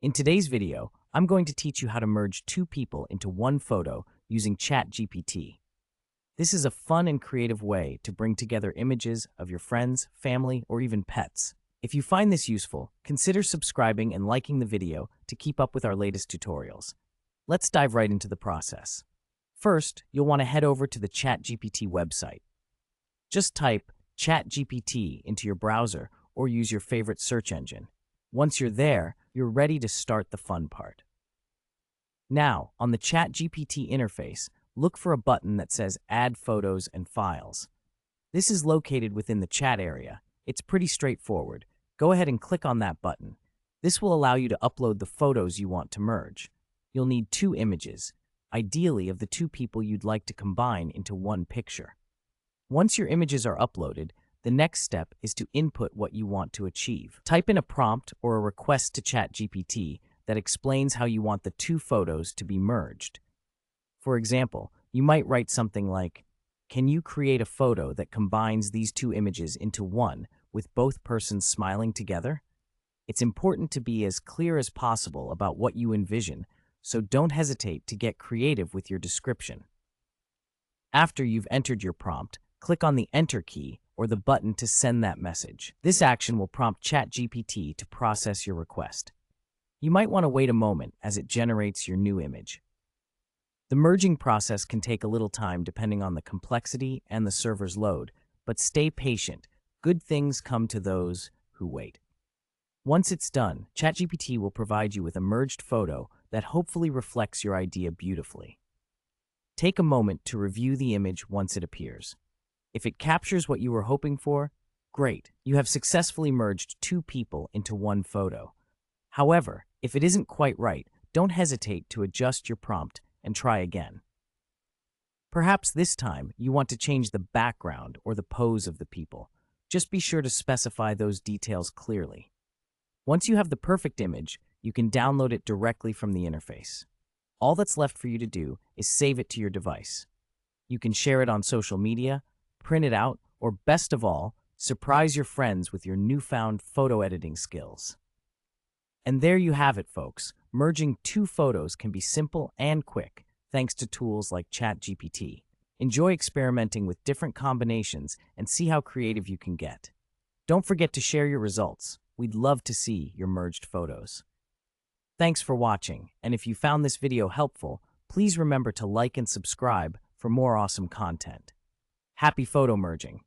In today's video, I'm going to teach you how to merge two people into one photo using ChatGPT. This is a fun and creative way to bring together images of your friends, family, or even pets. If you find this useful, consider subscribing and liking the video to keep up with our latest tutorials. Let's dive right into the process. First, you'll want to head over to the ChatGPT website. Just type ChatGPT into your browser or use your favorite search engine. Once you're there, you're ready to start the fun part. Now, on the ChatGPT interface, look for a button that says Add Photos and Files. This is located within the chat area. It's pretty straightforward. Go ahead and click on that button. This will allow you to upload the photos you want to merge. You'll need two images, ideally of the two people you'd like to combine into one picture. Once your images are uploaded, the next step is to input what you want to achieve. Type in a prompt or a request to ChatGPT that explains how you want the two photos to be merged. For example, you might write something like, "Can you create a photo that combines these two images into one with both persons smiling together?" It's important to be as clear as possible about what you envision, so don't hesitate to get creative with your description. After you've entered your prompt, click on the Enter key or the button to send that message. This action will prompt ChatGPT to process your request. You might want to wait a moment as it generates your new image. The merging process can take a little time depending on the complexity and the server's load, but stay patient. Good things come to those who wait. Once it's done, ChatGPT will provide you with a merged photo that hopefully reflects your idea beautifully. Take a moment to review the image once it appears. If it captures what you were hoping for, great, you have successfully merged two people into one photo. However, if it isn't quite right, don't hesitate to adjust your prompt and try again. Perhaps this time you want to change the background or the pose of the people. Just be sure to specify those details clearly. Once you have the perfect image, you can download it directly from the interface. All that's left for you to do is save it to your device. You can share it on social media, print it out, or best of all, surprise your friends with your newfound photo editing skills. And there you have it, folks. Merging two photos can be simple and quick, thanks to tools like ChatGPT. Enjoy experimenting with different combinations and see how creative you can get. Don't forget to share your results. We'd love to see your merged photos. Thanks for watching, and if you found this video helpful, please remember to like and subscribe for more awesome content. Happy photo merging!